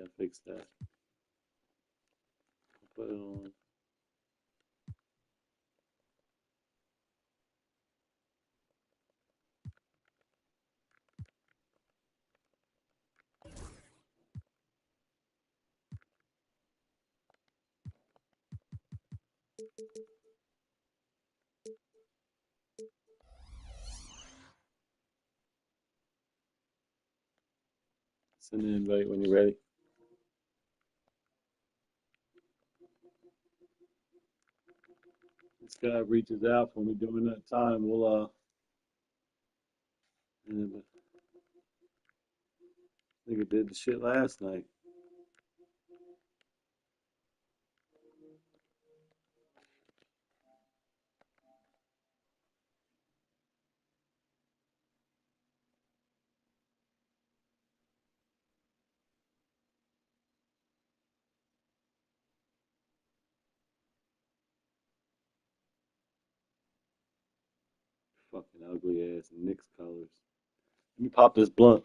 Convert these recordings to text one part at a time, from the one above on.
Gotta fix that. Put it on. Send an invite when you're ready. This guy reaches out for me during that time. We'll and I think I did the shit last night. Fucking ugly ass Knicks colors. Let me pop this blunt.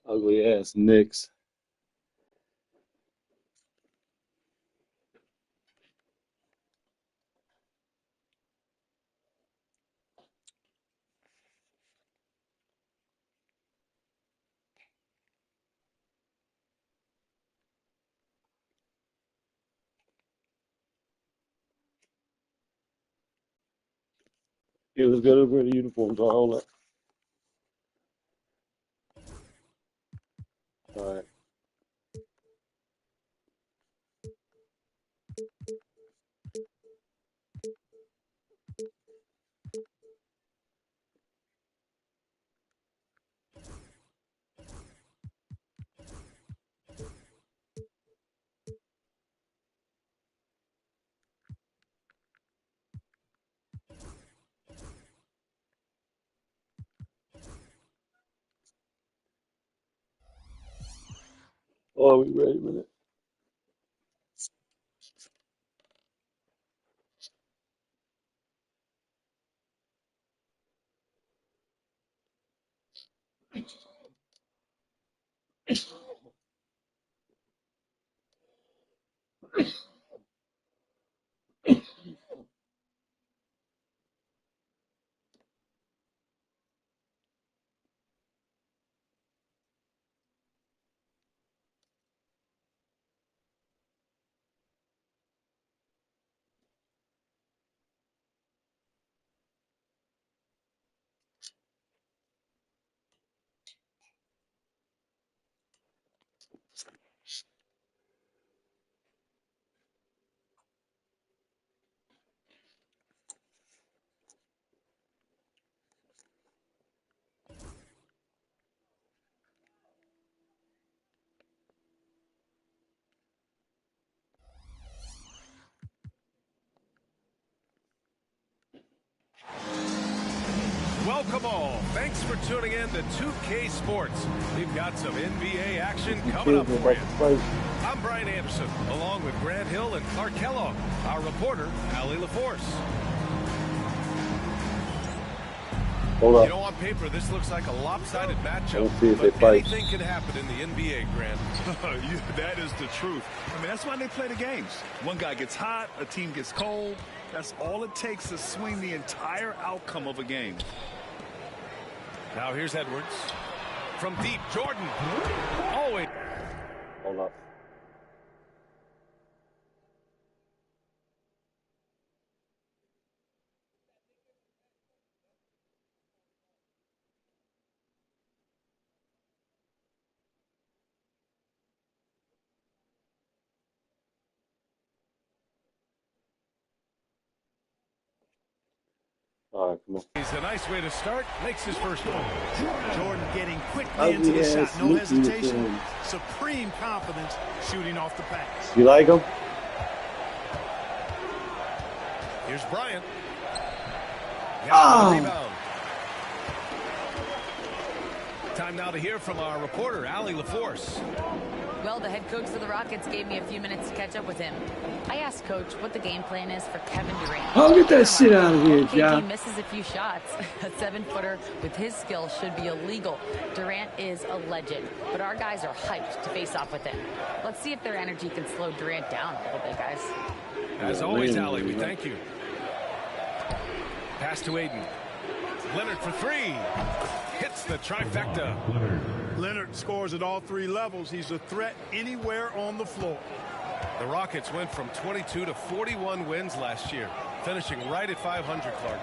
Ugly ass Knicks. Yeah, let's go over the uniforms. All that. All right. Oh, we ready a minute. Welcome all. Thanks for tuning in to 2K Sports. We've got some NBA action coming up for you. I'm Brian Anderson, along with Grant Hill and Clark Kellogg. Our reporter, Allie LaForce. Hold up. You know, on paper, this looks like a lopsided matchup. Let's see if they but fight. anything can happen in the NBA, Grant. Yeah, that is the truth. I mean, that's why they play the games. One guy gets hot, a team gets cold. That's all it takes to swing the entire outcome of a game. Now here's Edwards. From deep, Jordan. Always. Hold up. All right, come on. It's a nice way to start. Makes his first one. Jordan getting quickly into the shot. No hesitation. Supreme confidence shooting off the pass. You like him? Here's Bryant. Oh. Rebound. Time now to hear from our reporter, Allie LaForce. Well, the head coach of the Rockets gave me a few minutes to catch up with him. I asked Coach what the game plan is for Kevin Durant. Oh, get that shit out of here, KD John. misses a few shots. A 7-footer with his skill should be illegal. Durant is a legend, but our guys are hyped to face off with him. Let's see if their energy can slow Durant down a little bit, guys. As always, Allie, we thank you. Pass to Aiden. Leonard for three. Hits the trifecta. Leonard scores at all three levels. He's a threat anywhere on the floor. The Rockets went from 22 to 41 wins last year, finishing right at 500, Clark.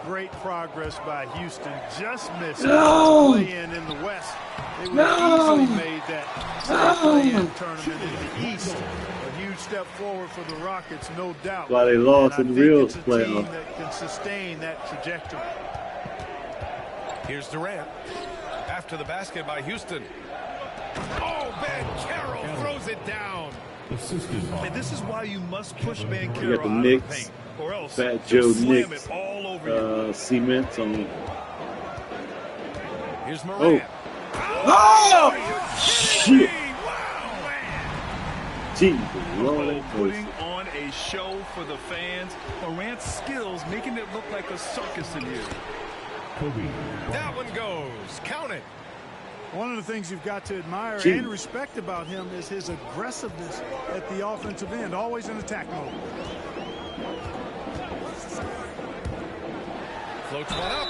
Great progress by Houston. Just missed No! the play-in in the West. They would have easily made that play-in tournament in the East. A huge step forward for the Rockets, no doubt. Why they lost in real playoffs. playoff. That can sustain that trajectory. Here's Durant. After the basket by Houston. Oh, Banchero throws it down. And this is why you must push Banchero You got the out Knicks, of the paint, or else Fat he'll Joe slam Knicks, it all over you. cement on it. Here's Morant. Oh, shit. Wow, man. Jesus, Lord, Putting on a show for the fans. Morant's skills making it look like a circus in here. That one goes. Count it. One of the things you've got to admire Gee. and respect about him is his aggressiveness at the offensive end, always in attack mode. Floats one up.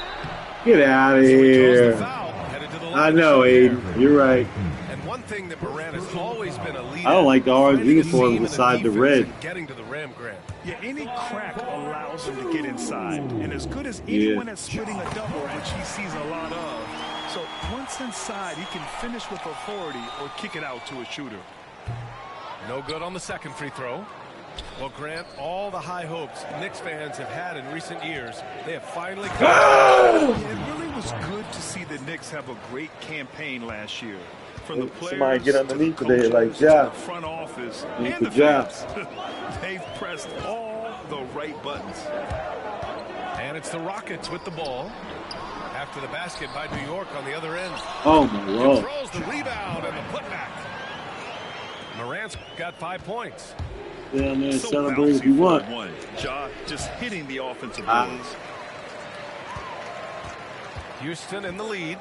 Get out of So he draws the here. foul, headed to the line I to know, shoot. Aiden. You're right. And one thing that Morant has always been a leader. I don't like the orange finding a uniforms seam in beside the defense red. and getting to the rim, Grant. Yeah, any crack allows him to get inside. And as good as anyone at splitting a double, which he sees a lot of. So once inside, he can finish with authority or kick it out to a shooter. No good on the second free throw. Well, Grant, all the high hopes Knicks fans have had in recent years, they have finally come. Yeah, it really was good to see the Knicks have a great campaign last year. From the players Somebody get underneath to the today like coaches, Ja. to the front office Need and the the Ja. fans. They've pressed all the right buttons. And it's the Rockets with the ball. After the basket by New York on the other end. Oh, my Lord. Controls the rebound and the putback. Morant's got 5 points. Down there, So celebrate if bouncy you for want. one. Ja just hitting the offensive Ah. boards. Houston in the lead.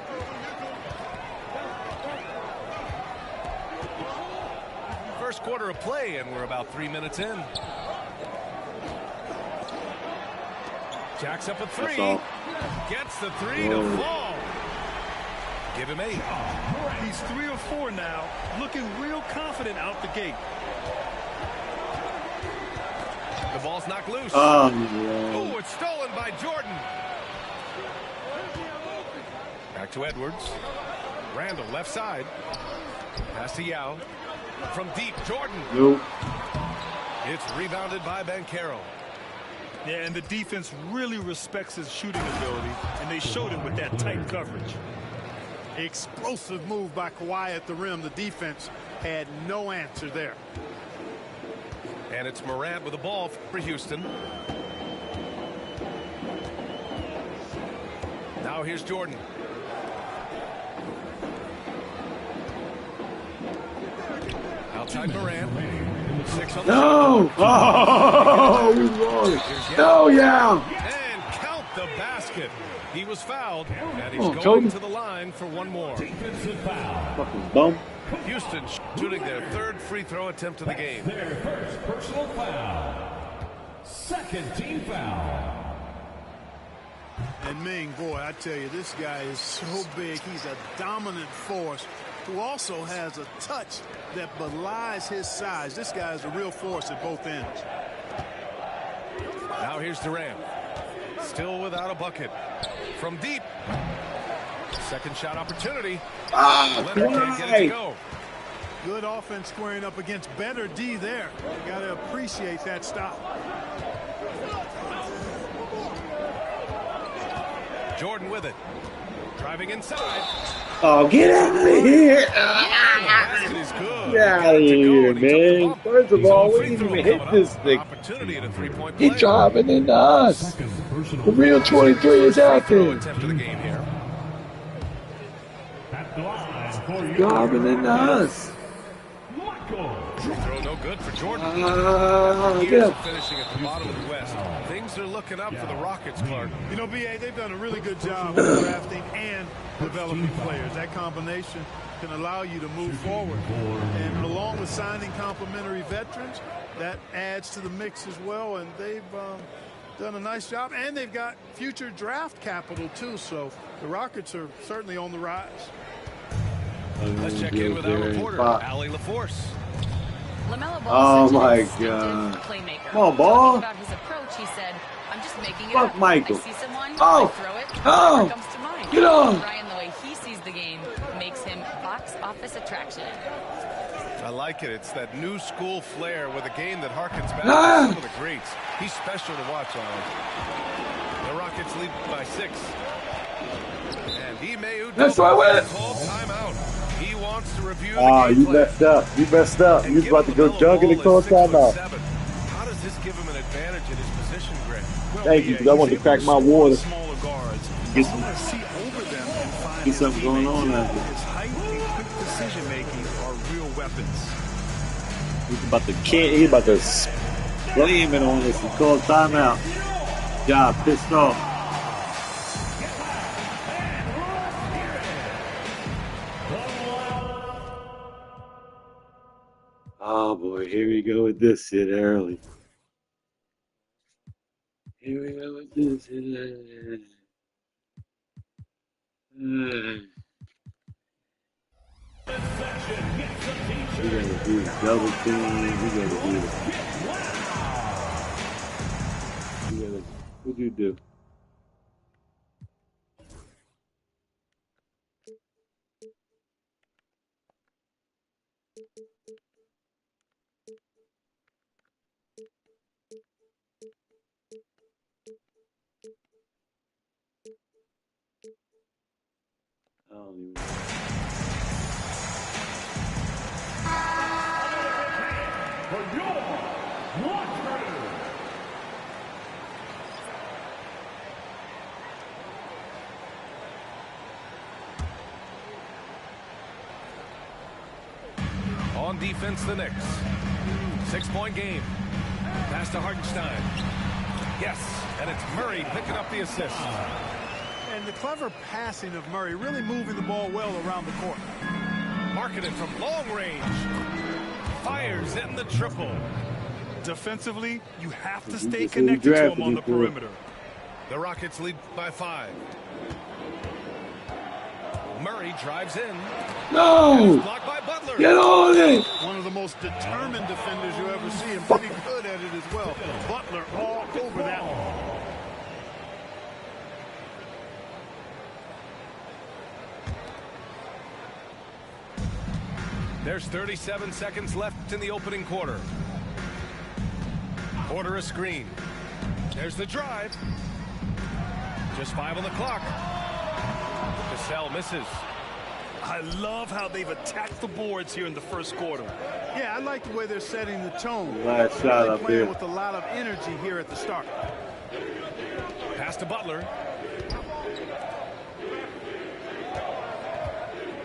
First quarter of play, and we're about 3 minutes in. Jacks up a That's three. all. Gets the three Whoa. to fall. Give him 8. He's 3 or 4 now, looking real confident out the gate. The ball's knocked loose. Oh, yeah. Oh, it's stolen by Jordan. Back to Edwards. Randall, left side. Pass to Yao. From deep, Jordan. Nope. It's rebounded by Banchero. Yeah, and the defense really respects his shooting ability, and they showed it with that tight coverage. Explosive move by Kawhi at the rim. The defense had no answer there. And it's Morant with the ball for Houston. Now here's Jordan. Outside Morant. 6 on the No! Oh, we lost. No, yeah. And count the basket. He was fouled, and he's Oh, going Kobe. to the line for one more. Fucking bum. Houston shooting their 3rd free throw attempt of the game. Their first personal foul. Second team foul. And Ming, boy, I tell you, this guy is so big. He's a dominant force who also has a touch that belies his size. This guy is a real force at both ends. Now here's Durant. Still without a bucket. From deep. Second shot opportunity. Leonard can't get it to go. Good offense squaring up against better D there. You got to appreciate that stop. Jordan with it. Driving inside. Oh, get out of here. Basket is good. Get out of here, man. First of all, we didn't even hit this thing. Opportunity at a three-point He play. driving into us. The real 23 is out Throw there. attempt of the game here. Garvin and us. Free throw no good for Jordan. Get Years up. of finishing at the bottom of the West. Things are looking up for the Rockets, Clark. You know, BA, they've done a really good job of drafting and developing players. That combination can allow you to move forward. And along with signing complementary veterans, that adds to the mix as well. And they've done a nice job. And they've got future draft capital, too. So the Rockets are certainly on the rise. Let's check in with our reporter, Allie LaForce. LaMelo Ball Oh is such my an instinctive God. playmaker. Come on, Ball. Talking about his approach, he said, "I'm just making it Fuck up. Michael. I see someone, Oh. I throw it, Oh. whatever comes to mind." Get on. Ryan, the way he sees the game makes him box office attraction. I like it. It's that new school flair with a game that harkens back Ah. to some of the greats. He's special to watch, Alan. The Rockets lead by 6. And Ime That's what I went. called timeout. He wants to review the Oh, game you plan. messed up. You messed up. And You was about to go given jogging and LaMelo call is 6'7", timeout. how does this give him an advantage in his position, Greg? Thank you, because I wanted to crack my water. Smaller guards. Get All some- I see over them and find Get his something going on teammates. out there. His height and quick decision making are real weapons. He's about to slam it on us and call timeout. Job pissed off. Oh boy, here we go with this shit early. Here we go with this shit early. We gotta do the double team. We gotta do the. What'd you do? I don't even know. On defense, the Knicks. 6-point game. Pass to Hartenstein. Yes, and it's Murray picking up the assist. And the clever passing of Murray, really moving the ball well around the court. Marketed from long range. Fires in the triple. Defensively, you have to You stay just said you connected to drafted him on me the for it. perimeter. The Rockets lead by 5. Murray drives in. No! Blocked by Butler. Get on it! One of the most determined defenders you ever see, and pretty good at it as well. Butler all over that one. There's 37 seconds left in the opening quarter. Order a screen. There's the drive. Just 5 on the clock. Cassell misses. I love how they've attacked the boards here in the first quarter. Yeah, I like the way they're setting the tone. Last shot Really up playing there. with a lot of energy here at the start. Pass to Butler.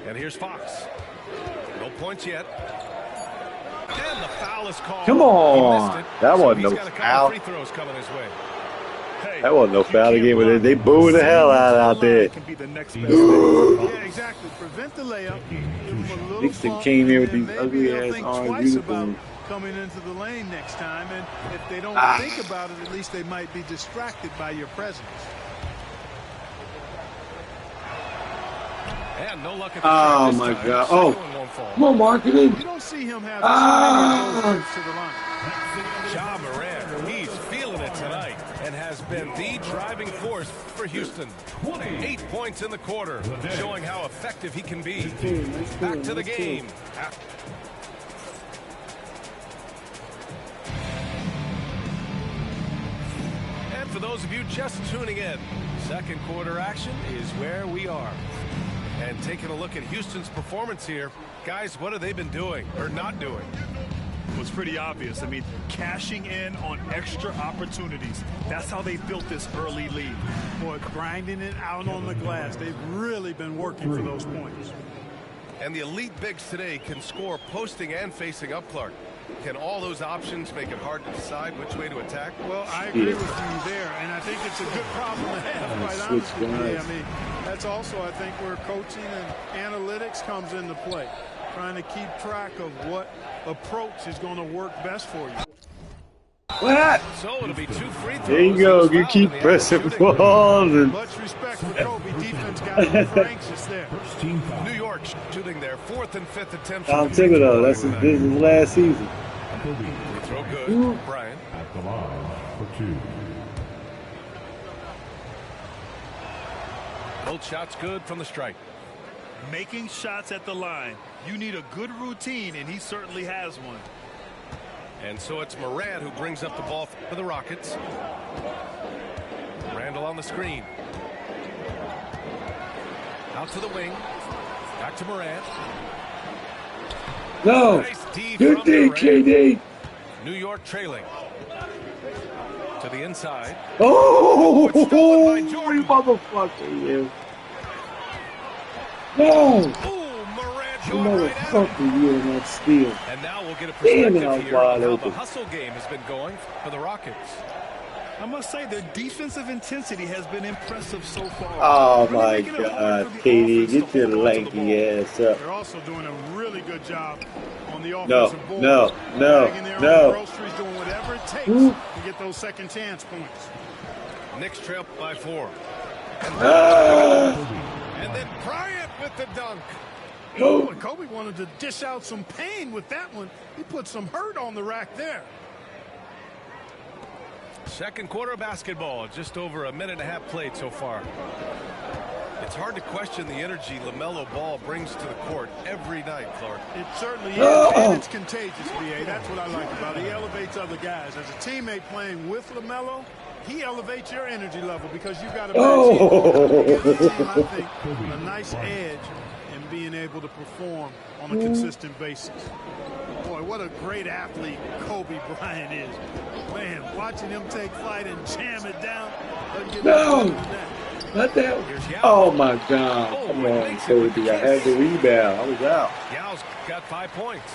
And here's Fox. No points yet. And the foul is called. Come He on. missed it, That so wasn't he's no got a couple foul. free throws coming his way. Hey, That wasn't no you foul can't game, but run. they booing the hell out there. Can be the next best thing. Yeah, exactly. Prevent the layup. Give them a little Nixon funk, came here with and these maybe ugly they'll ass think orange twice about uniforms. coming into the lane next time. And if they don't think about it, at least they might be distracted by your presence. And no luck at the Oh, shot this my time. God. Second Oh. one won't fall. Come on, marketing. You don't see him have too many of those trips to the line. Ja Morant, he's feeling it tonight and has been the driving force for Houston. 8 points in the quarter, showing how effective he can be. Back to the game. And for those of you just tuning in, second quarter action is where we are. And taking a look at Houston's performance here, guys, what have they been doing or not doing? was pretty obvious. I mean, cashing in on extra opportunities. That's how they built this early lead. Boy, grinding it out on the glass. They've really been working for those points. And the elite bigs today can score posting and facing up, Clark. Can all those options make it hard to decide which way to attack? Well, I agree with you there, and I think it's a good problem to have, quite honestly. I mean, that's also, I think, where coaching and analytics comes into play. Trying to keep track of what approach is going to work best for you. What? So it'll be 2 free throws. There you go. You keep pressing balls. And much respect for Kobe. Defense got a little anxious there. New York shooting their 4th and 5th attempts. Tom Thibodeau, this is his last season. Throw good. Bryant. At the line for 2. Both shots good from the strike. Making shots at the line. You need a good routine, and he certainly has one. And so it's Morant who brings up the ball for the Rockets. Randall on the screen. Out to the wing. Back to Morant. No. Nice D Good from D, Durant. KD. New York trailing. To the inside. Oh, It's stolen by Jordan. you motherfucker, you. No. Ooh, Morant You going right at him. motherfucker, you in that steal. And now we'll get a Damn, perspective that was here on wide how open. the hustle game has been going for the Rockets. I must say, their defensive intensity has been impressive so far. Oh, Really my making it hard God, for the KD, offense get to your hold on to the lanky ball. ass up. They're also doing a really good job on the No, offensive board. no, Bagging their own no. groceries, doing whatever it takes Ooh. to get those second chance points. Knicks trail by 4. Ah, And then Bryant with the dunk. Oh, and Kobe wanted to dish out some pain with that one. He put some hurt on the rack there. Second quarter basketball, just over a minute and a half played so far. It's hard to question the energy LaMelo Ball brings to the court every night, Clark. It certainly is, and it's contagious, B.A. That's what I like about it. He elevates other guys. As a teammate playing with LaMelo, he elevates your energy level because you've got a Oh. gives the team, I think, a nice edge in being able to perform on a consistent basis. Boy, what a great athlete Kobe Bryant is. Man, watching him take flight and jam it down. Doesn't get No. better than that. not that. Here's Yao. Oh, my God. Come on, Kobe. I had the rebound. I was out. Yao's got 5 points.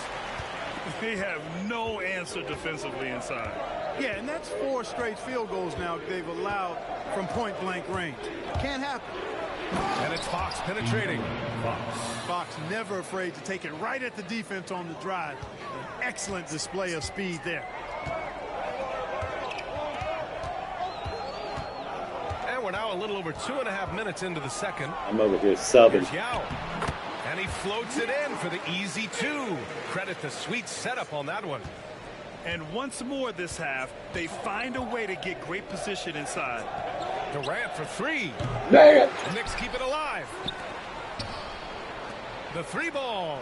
They have no answer defensively inside. Yeah, and that's 4 straight field goals now they've allowed from point-blank range. Can't happen. And it's Fox penetrating. Fox never afraid to take it right at the defense on the drive. An excellent display of speed there. And we're now a little over 2.5 minutes into the second. I'm over here subbing. Here's Yao. And he floats it in for the easy 2. Credit the sweet setup on that one. And once more this half, they find a way to get great position inside. Durant for 3. Man. The Knicks keep it alive. The 3 ball.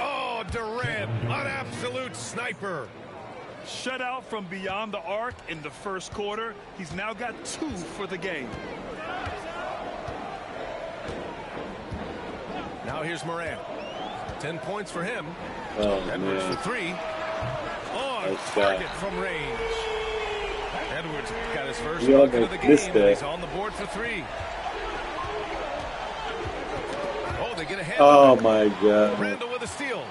Oh, Durant, an absolute sniper. Shut out from beyond the arc in the first quarter. He's now got 2 for the game. Now here's Morant. 10 points for him. Oh, Edwards for man. 3. On Nice target shot. from range. Edwards got his first You bucket of the almost game. missed And that. he's on the board for 3. Oh, they get a hand. Oh, my God. Randall with a steal.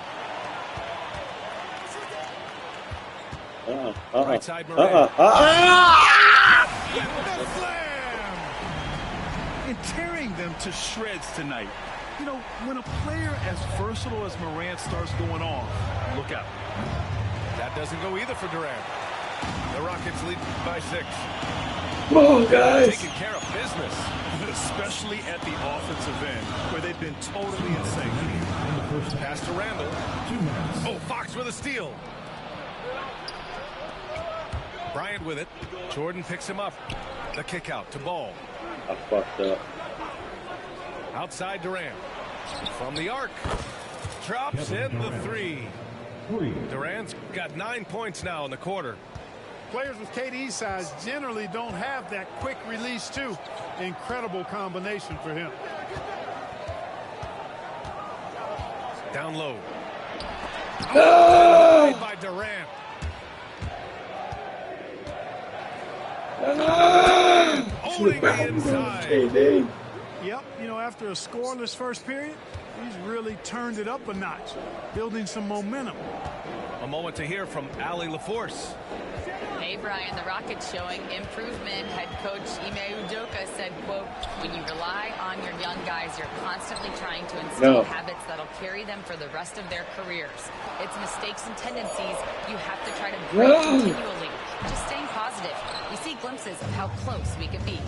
Right side, Morant. The slam. And tearing them to shreds tonight. You know, when a player as versatile as Morant starts going off, look out. That doesn't go either for Durant. The Rockets lead by 6. Come on, guys. Taking care of business. Especially at the offensive end, where they've been totally insane. Pass to Randall. 2 minutes. Oh, Fox with a steal. Bryant with it. Jordan picks him up. The kick out to Ball. I fucked up. Outside Durant. From the arc. Drops in the 3. 3. Durant's got 9 points now in the quarter. Players with KD's size generally don't have that quick release, too. Incredible combination for him. Down low. No! By Durant. Owning the inside. Yep, you know, after a scoreless first period, he's really turned it up a notch, building some momentum. A moment to hear from Allie LaForce. Hey, Brian, the Rockets showing improvement. Head coach Ime Udoka said, quote, when you rely on your young guys, you're constantly trying to instill habits that'll carry them for the rest of their careers. It's mistakes and tendencies you have to try to break continually. Just staying positive. We see glimpses of how close we can be.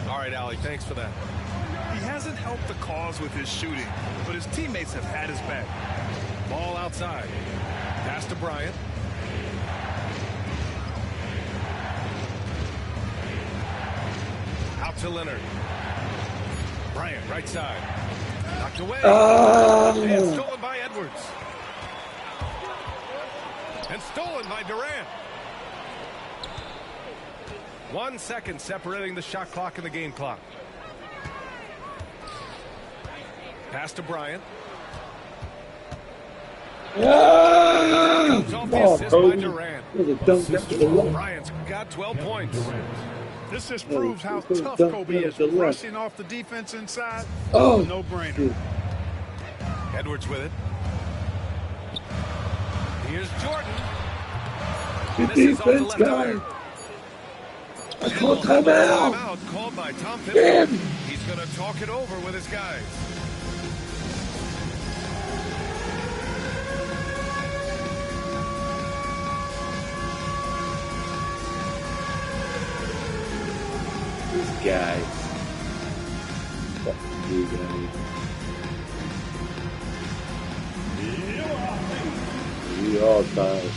All right, Allie, thanks for that. He hasn't helped the cause with his shooting, but his teammates have had his back. Ball outside. Pass to Bryant. Out to Leonard. Bryant, right side. Knocked away. And stolen by Edwards. And stolen by Durant. 1 second separating the shot clock and the game clock. Pass to Bryant. Comes off the assist by Durant. Bryant's got 12 points. This just proves how tough Kobe is. Rushing off the defense inside, no-brainer. Edwards with it. Here's Jordan. This is off the left guard. I called timeout. Called by Tom Pittman. He's going to talk it over with his guys. Guys. Fucking you guys. We all tired.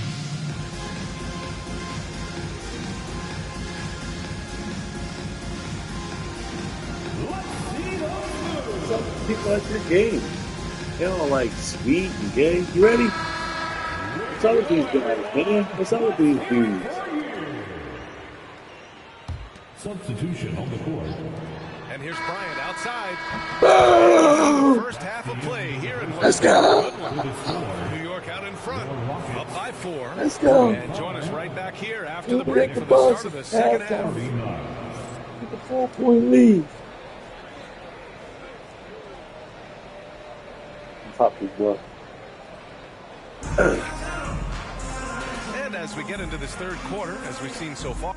Some people like their game. They don't like sweet and gay. You ready? What's up with these guys, man? What's up with these dudes? Substitution on the court. And here's Bryant outside. First half of play here in Let's go. New York out in front, up by 4. Let's go. And join us right back here after the break for the start of the second half. Get the 4-point lead. Pop his butt. And as we get into this third quarter, as we've seen so far.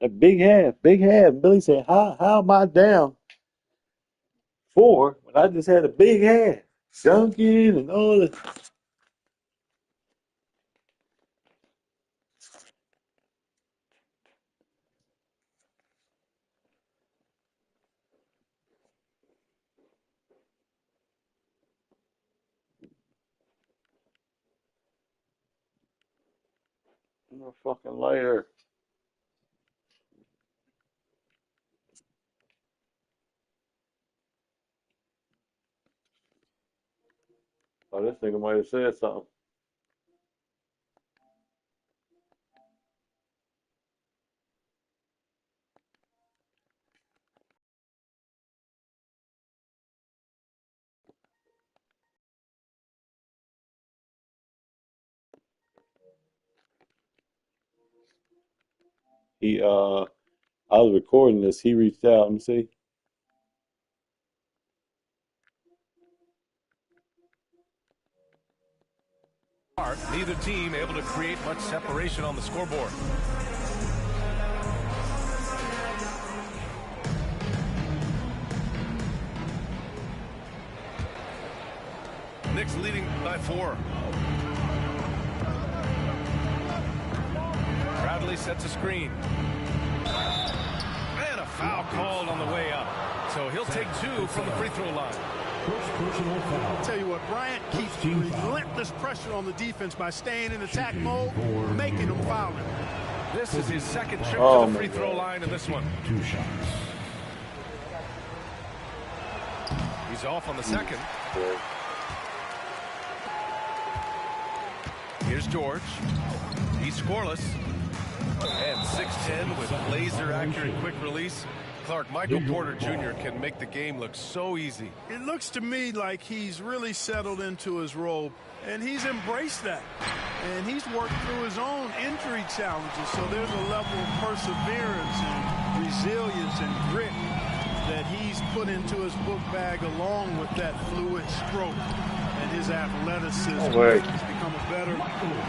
A big half. Billy said, how am I down 4 when I just had a big half? Dunking and all that. I'm a fucking lighter. Oh, this nigga might have said something. I was recording this. He reached out. Let me see. Neither team able to create much separation on the scoreboard. Knicks leading by 4. Bradley sets a screen. And a foul called on the way up. So he'll take 2 from the free throw line. I'll tell you what, Bryant keeps relentless pressure on the defense by staying in attack mode, making them foul him. This is his second trip to the free throw line in this one. 2 shots. He's off on the second. Here's George. He's scoreless. And 6'10 with laser accurate quick release. Clark, Michael Porter Jr. can make the game look so easy. It looks to me like he's really settled into his role, and he's embraced that. And he's worked through his own injury challenges, so there's a level of perseverance and resilience and grit that he's put into his book bag along with that fluid stroke and his athleticism. He's become a better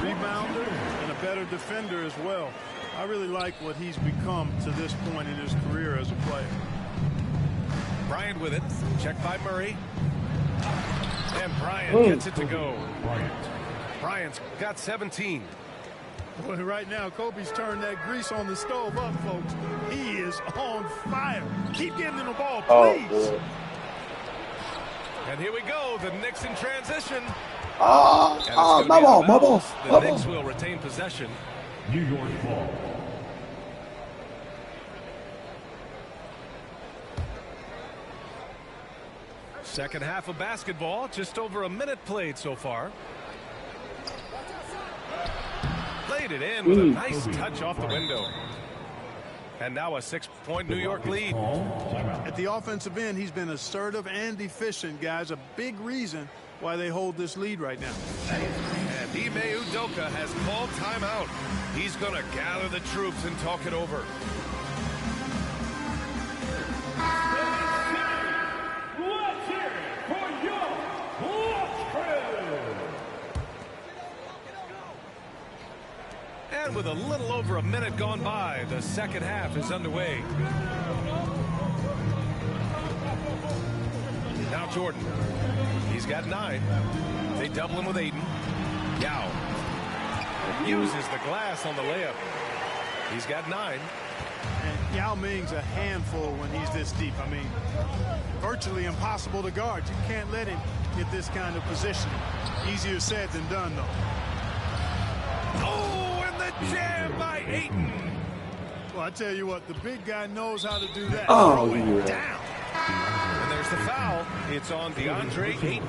rebounder and a better defender as well. I really like what he's become to this point in his career as a player. Bryant with it. Checked by Murray. And Bryant gets it to go. Bryant's got 17. Boy, right now, Kobe's turned that grease on the stove up, folks. He is on fire. Keep getting him the ball, please. And here we go. The Knicks in transition. My ball. The Knicks will retain possession. New York ball. Second half of basketball, just over a minute played so far. Played it in with a nice touch off the window. And now a 6-point New York lead. At the offensive end, he's been assertive and efficient, guys. A big reason why they hold this lead right now. And Ime Udoka has called timeout. He's going to gather the troops and talk it over. Let's hear it for your Watch Crew. And with a little over a minute gone by, the second half is underway. Now Jordan. He's got 9. They double him with Aiden. Yao uses the glass on the layup. He's got 9. And Yao Ming's a handful when he's this deep. I mean, virtually impossible to guard. You can't let him get this kind of position. Easier said than done, though. Oh, and the jam by Aiden. Well, I tell you what, the big guy knows how to do that. Oh, Throw it down. And there's the foul. It's on DeAndre Ayton.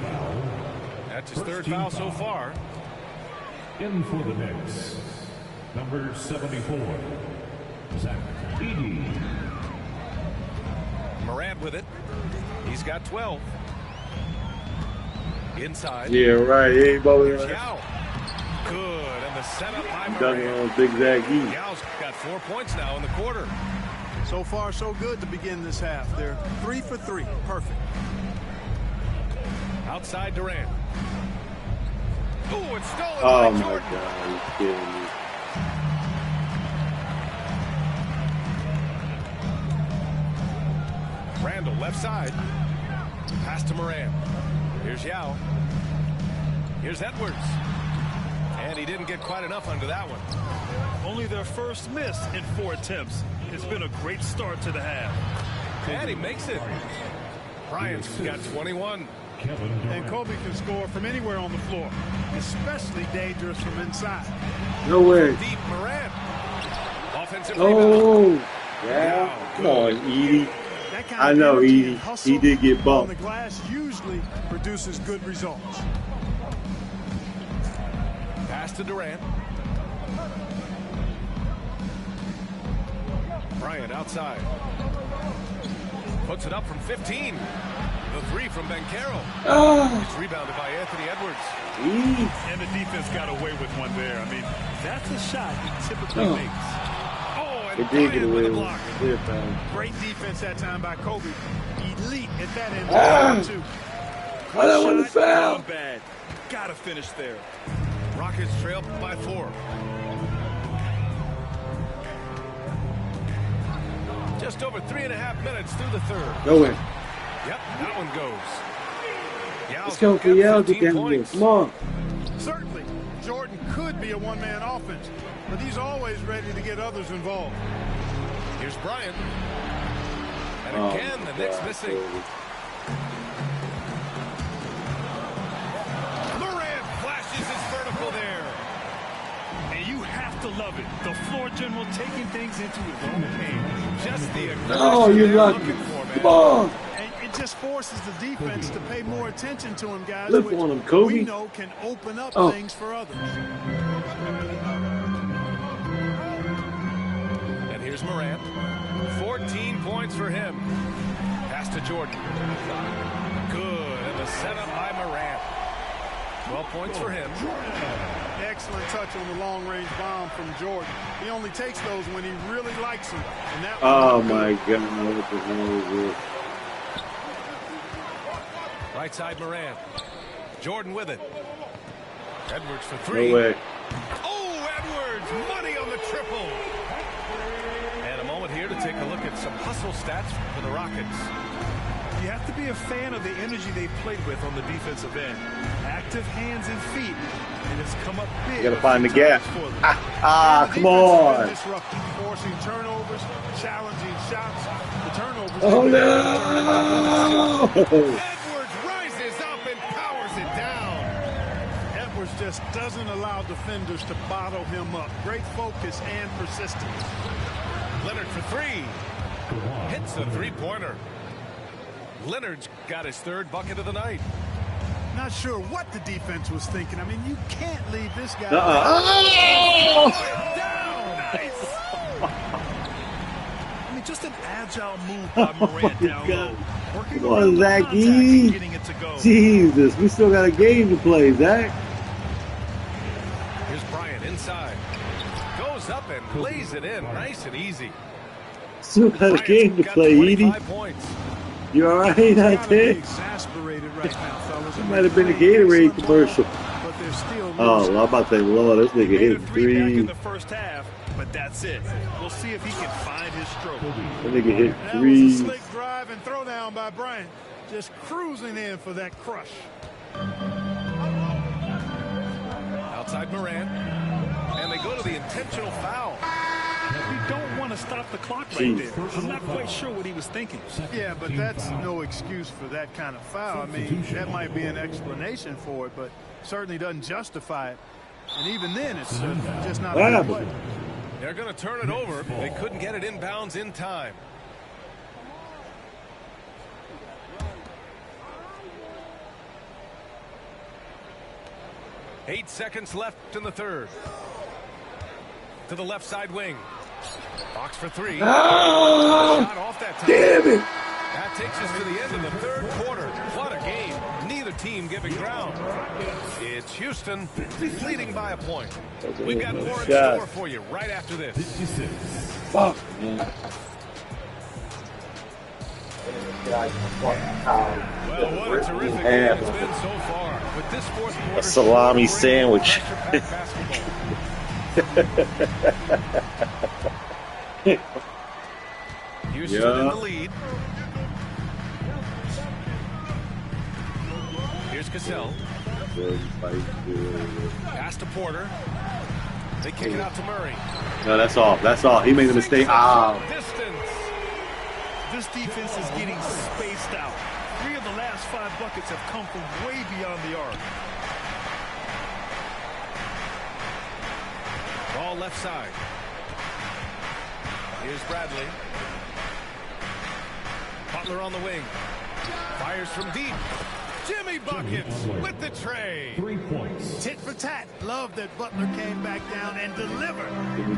That's his third foul so far. In for the Knicks, number 74, Zach Edey. Morant with it. He's got 12. Inside. Yeah, right. Ain't bowling. Yao. Good. And the setup by Dunking Morant. on Big Zach E. Yao's got 4 points now in the quarter. So far, so good to begin this half. They're 3 for 3. Perfect. Outside Durant. Oh, it's stolen Oh, by my Jordan. God. You're kidding me. Randall left side. Pass to Morant. Here's Yao. Here's Edwards. And he didn't get quite enough under that one. Only their first miss in 4 attempts. It's been a great start to the half. And he makes it. Bryant's got 21. And Kobe can score from anywhere on the floor, especially dangerous from inside. No way. Deep Morant. Offensive Oh, rebound. yeah. Come on, Edie. That kind I of know, energy Edie. and hustle He did get on bumped. the glass usually produces good results. Pass to Durant. Bryant outside. Puts it up from 15. The 3 from Banchero. It's rebounded by Anthony Edwards. And the defense got away with one there. I mean, that's a shot he typically makes. Oh, and They did get Bryant away with the with block. it. Great defense that time by Kobe. Elite at that end too. I don't want to foul. Not bad. Gotta finish there. Rockets trail by 4. Just over 3.5 minutes through the third. Go in. Yep, that one goes. Let's go, Yao. Get down here. Come on. Certainly, Jordan could be a one-man offense, but he's always ready to get others involved. Here's Bryant. And again, the Knicks missing. Morant flashes his vertical there. And you have to love it. The floor general taking things into his own hands. Just the aggression Oh, you're they're lucky. looking for, man. Come on. And it just forces the defense to pay more attention to him, guys, Flip which on him, Kobe. we know can open up things for others. And here's Morant. 14 points for him. Pass to Jordan. Good. And the setup by Morant. 12 points for him. Excellent touch on the long-range bomb from Jordan. He only takes those when he really likes them. And that my God. What the hell is this? Right side Morant. Jordan with it. Edwards for three. No way. Oh, Edwards. Money on the triple. And a moment here to take a look at some hustle stats for the Rockets. You have to be a fan of the energy they played with on the defensive end. Active hands and feet. And it's come up big. You got to find the gap. Come on. Disrupting, forcing turnovers, challenging shots. The turnovers. Oh, no. Edwards rises up and powers it down. Edwards just doesn't allow defenders to bottle him up. Great focus and persistence. Leonard for three. Hits a three-pointer. Leonard's got his third bucket of the night. Not sure what the defense was thinking. I mean, you can't leave this guy. Nice. I mean, just an agile move by Morant down low. Come on, Zach E. Jesus, we still got a game to play, Zach. Here's Bryant inside. Goes up and lays it in. Nice and easy. Still got a game to play, Edie. Points. You all right out there? Exasperated right now, fellas. It might have been a Gatorade commercial. Oh, I'm about to say, Lord, this nigga hit three back in three. the first half, but that's it. We'll see if he can find his stroke. That nigga hit That three. was a slick drive and throw down by Bryant. Just cruising in for that crush. Outside Morant. And they go to the intentional foul. We don't want to stop the clock right there. I'm not quite sure what he was thinking. Yeah, but that's no excuse for that kind of foul. I mean, that might be an explanation for it, but certainly doesn't justify it. And even then, it's just not a good play. They're going to turn it over. They couldn't get it inbounds in time. Eight seconds left in the third. To the left side wing. Box for three. Shot off that time. Damn it. That takes us to the end of the third quarter. What a game. Neither team giving ground. It's Houston leading by a point. We've got more in store for you right after this. Fuck, man. Well, what a terrific game it's been so far. With this fourth quarter, a salami sandwich. Houston in the lead. Here's Cassell. Pass to Porter. They kick it out to Murray. No, that's all. That's all. He made a mistake. Distance. This defense is getting spaced out. 3 of the last 5 buckets have come from way beyond the arc. Ball left side. Here's Bradley. Butler on the wing. Fires from deep. Jimmy buckets with the tray. 3 points. Tit for tat. Love that Butler came back down and delivered.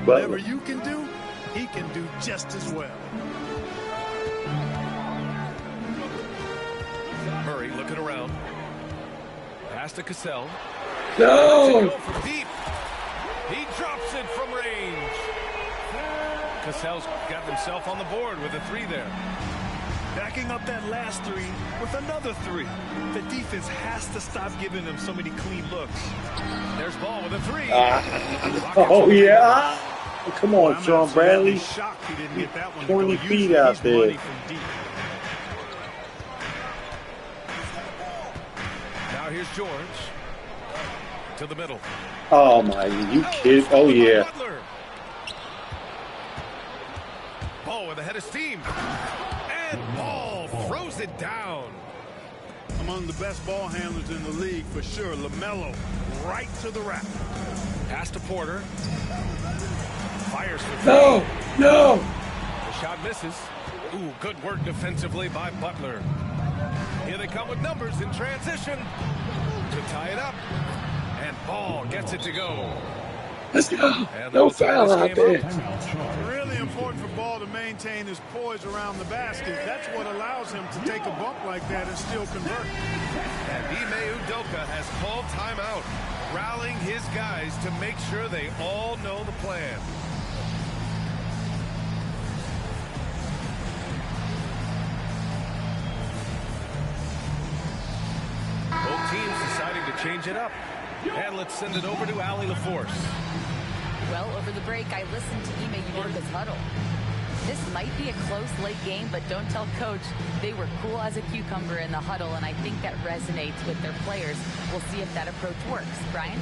Butler. Whatever you can do, he can do just as well. Murray looking around. Pass to Cassell. No! From deep. He drops it from range. Cassell's got himself on the board with a 3 there. Backing up that last 3 with another 3. The defense has to stop giving them so many clean looks. There's Ball with a 3. Oh, yeah. Come on, Sean Bradley. Shocked he didn't get that one. 20 feet out there. Now here's George. To the middle. Oh, my. You kid. Oh, yeah. Butler. Ball with a head of steam. And Ball throws it down. Among the best ball handlers in the league for sure. LaMelo right to the rack. Pass to Porter. Fires for 3. No. The shot misses. Ooh, good work defensively by Butler. Here they come with numbers in transition to tie it up. And Ball gets it to go. Let's go. No foul out there. Really important for Ball to maintain his poise around the basket. That's what allows him to take a bump like that and still convert. And Ime Udoka has called timeout, rallying his guys to make sure they all know the plan. Both teams deciding to change it up. And let's send it over to Allie LaForce. Well, over the break, I listened to Ime Udoka's huddle. This might be a close late game, but don't tell Coach. They were cool as a cucumber in the huddle, and I think that resonates with their players. We'll see if that approach works. Brian?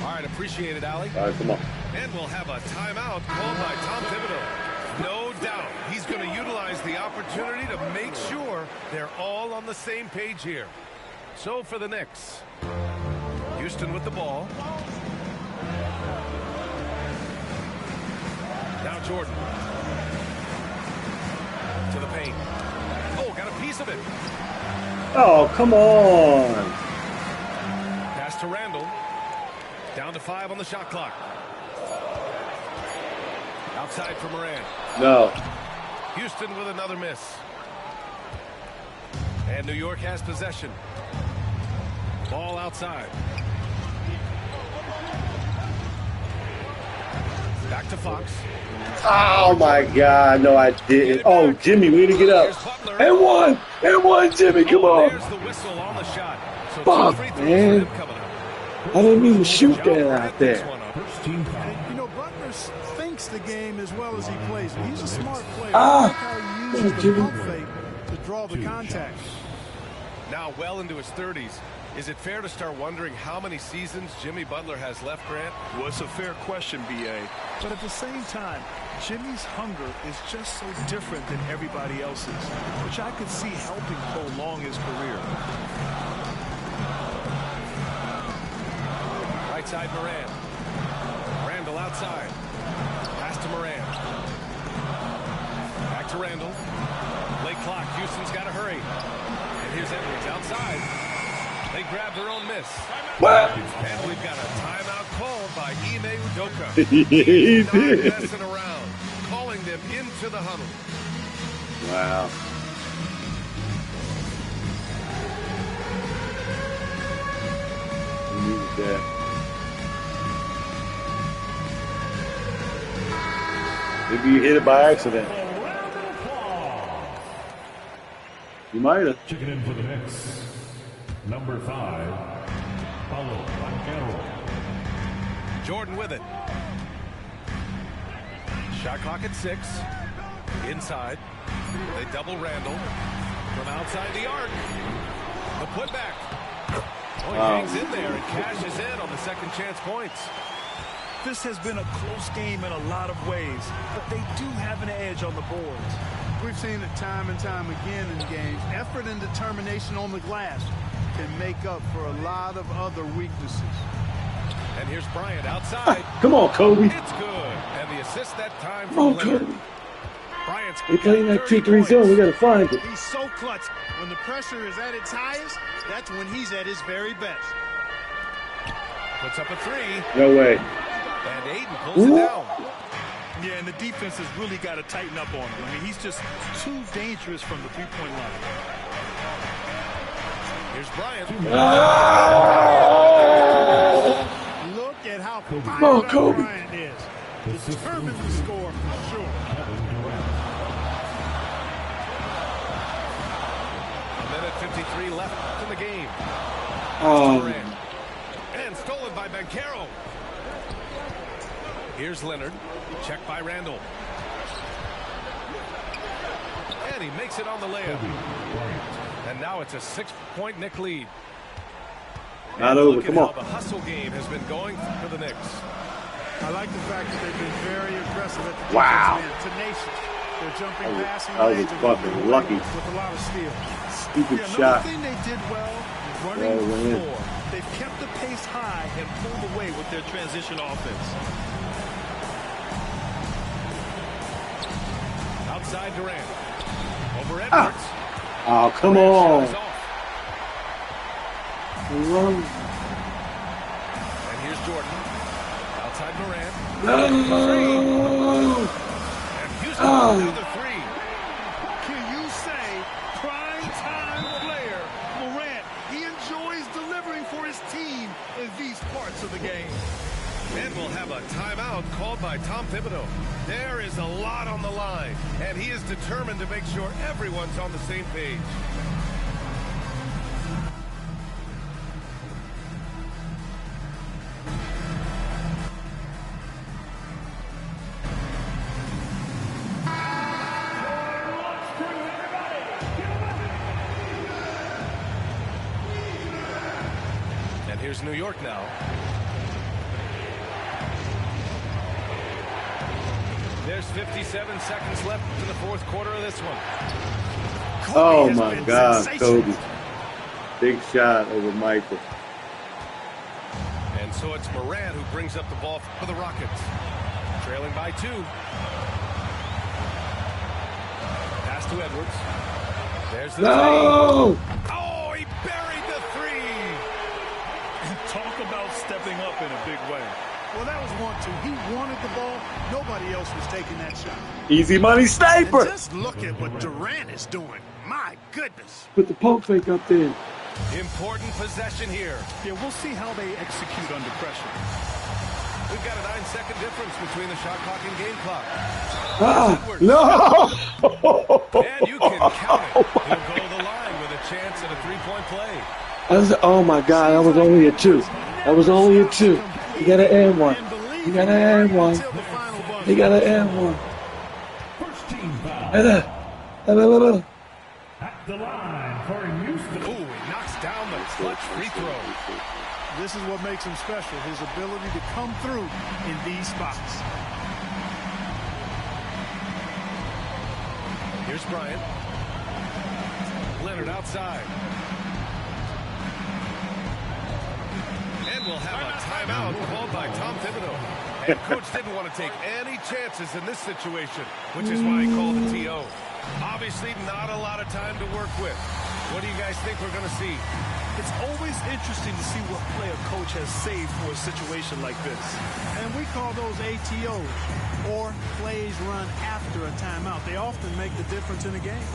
All right, appreciate it, Allie. All right, come on. And we'll have a timeout called by Tom Thibodeau. No doubt he's going to utilize the opportunity to make sure they're all on the same page here. So for the Knicks, Houston with the ball. Now Jordan. To the paint. Oh, got a piece of it. Oh, come on. Pass to Randall. Down to 5 on the shot clock. Outside for Moran. No. Houston with another miss. And New York has possession. Ball outside. Back to Fox. Oh, my God. No, I didn't. Oh, Jimmy, way to get up. And one. And one, Jimmy. Come on. There's the whistle on the shot. So fuck, man. I didn't mean to shoot that out there. You know, Butler thinks the game as well as he plays. He's a smart player. Ah. I like how he uses the pump fake to draw the contact. Now well into his 30s. Is it fair to start wondering how many seasons Jimmy Butler has left, Grant? Well, it's a fair question, B.A. But at the same time, Jimmy's hunger is just so different than everybody else's, which I could see helping prolong his career. Right side, Moran. Randall outside. Pass to Moran. Back to Randall. Late clock. Houston's got to hurry. And here's Edwards outside. They grab their own miss. What? And we've got a timeout called by Ime Udoka. He Not did. messing around. Calling them into the huddle. Wow. He needed that. Maybe you hit it by accident. You might have. Checking in for the Knicks, number 5, Paulo Banchero. Jordan with it. Shot clock at 6. Inside. They double Randall. From outside the arc. The putback. Oh, he hangs in there and cashes in on the second chance points. This has been a close game in a lot of ways, but they do have an edge on the boards. We've seen it time and time again in games. Effort and determination on the glass can make up for a lot of other weaknesses. And here's Bryant outside. Come on, Kobe. It's good. And the assist that time Come from on, Leonard. Kobe. Bryant's We're playing that 30 2-3 zone. We points. got to find it. He's so clutch. When the pressure is at its highest, that's when he's at his very best. Puts up a 3. No way. And Aiden pulls it down. Yeah, and the defense has really got to tighten up on him. I mean, he's just too dangerous from the three-point line. Here's Bryant. Look at how Come on, fired up Kobe. Bryant is. Determined to score for sure. A minute 53 left in the game. Oh, And stolen by Banchero. Here's Leonard. Checked by Randall. And he makes it on the layup. And now it's a 6-point Knick lead. not And over. look Come at on. how the hustle game has been going for the Knicks. I like the fact that they've been very aggressive at the Wow. defensive end. Tenacious. They're jumping passing that was lanes and fucking moving lucky. with a lot of skill. Stupid Yeah, shot. another thing they did well, Yeah, running it went the in. floor. They've kept the pace high and pulled away with their transition offense. Outside Durant. Over Edwards. Oh, come Durant on. shot is off. Run. And here's Jordan. Outside Durant. No. And Another three. Can you say prime time player Morant? He enjoys delivering for his team in these parts of the game. And we'll have a timeout called by Tom Thibodeau. There is a lot on the line, and he is determined to make sure everyone's on the same page. And here's New York now. There's 57 seconds left in the fourth quarter of this one. Oh my God, Kobe. Big shot over Michael. And so it's Morant who brings up the ball for the Rockets. Trailing by 2. Pass to Edwards. There's the No! three. Oh, he buried the three. And talk about stepping up in a big way. Well, that was 1-2. He wanted the ball. Nobody else was taking that shot. Easy money sniper. And just look at what Durant is doing. My goodness. Put the pump fake up there. Important possession here. Yeah, we'll see how they execute under pressure. We've got a 9-second difference between the shot clock and game clock. No! And you can count it. He'll go to the line with a chance at a three-point play. Oh my God, that was only a 2. That was only a 2. You gotta end one. You gotta end one. You gotta end one. First team foul. At the line for Houston. Ooh, he knocks down the clutch free throw. This is what makes him special, his ability to come through in these spots. Here's Bryant. Leonard outside. And we'll have a timeout called by Tom Thibodeau. And coach didn't want to take any chances in this situation, which is why he called the TO. Obviously not a lot of time to work with. What do you guys think we're going to see? It's always interesting to see what play a coach has saved for a situation like this. And we call those ATOs, or plays run after a timeout. They often make the difference in a game.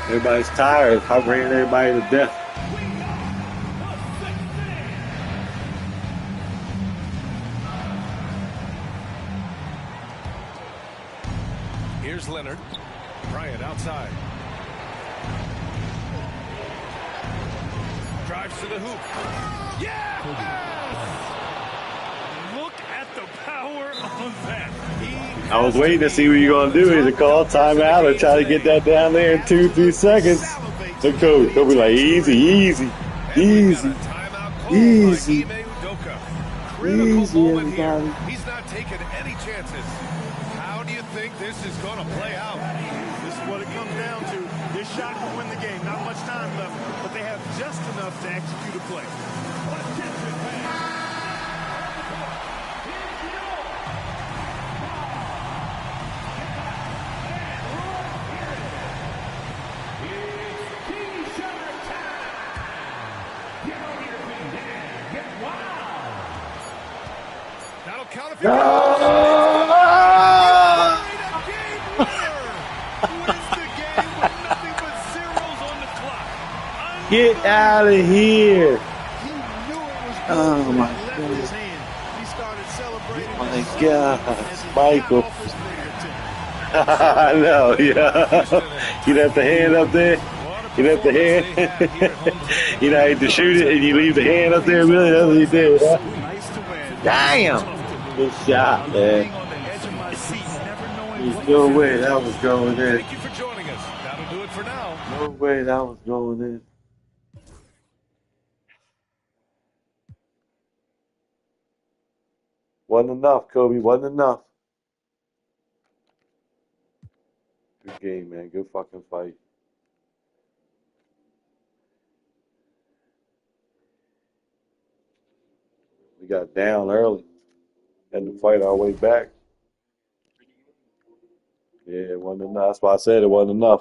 Everybody's tired. I ran everybody to death. Here's Leonard. Bryant outside. Drives to the hoop. Yeah! Look at the power of that. I was waiting to see what you're going to do. Either call timeout or try to get that down there in 2-3 seconds. The coach will be like, easy, easy, easy, easy, easy, everybody. He's not taking any chances. How do you think this is going to play out? This is what it comes down to. This shot will win the game. Not much time left, but they have just enough to execute a play. That'll count if Get out of here. Oh my God. My God. Michael. I know, yeah. You left the hand up there. You left the hand. You know, I had to shoot it and you leave the hand up there. Really, that's what you did, huh? Damn. Good shot, man. There's no way that was going in. Thank you for joining us. That'll do it for now. No way that was going in. Wasn't enough, Kobe. Wasn't enough. Good game, man. Good fucking fight. We got down early. Had to fight our way back. Yeah, it wasn't enough. That's why I said it wasn't enough.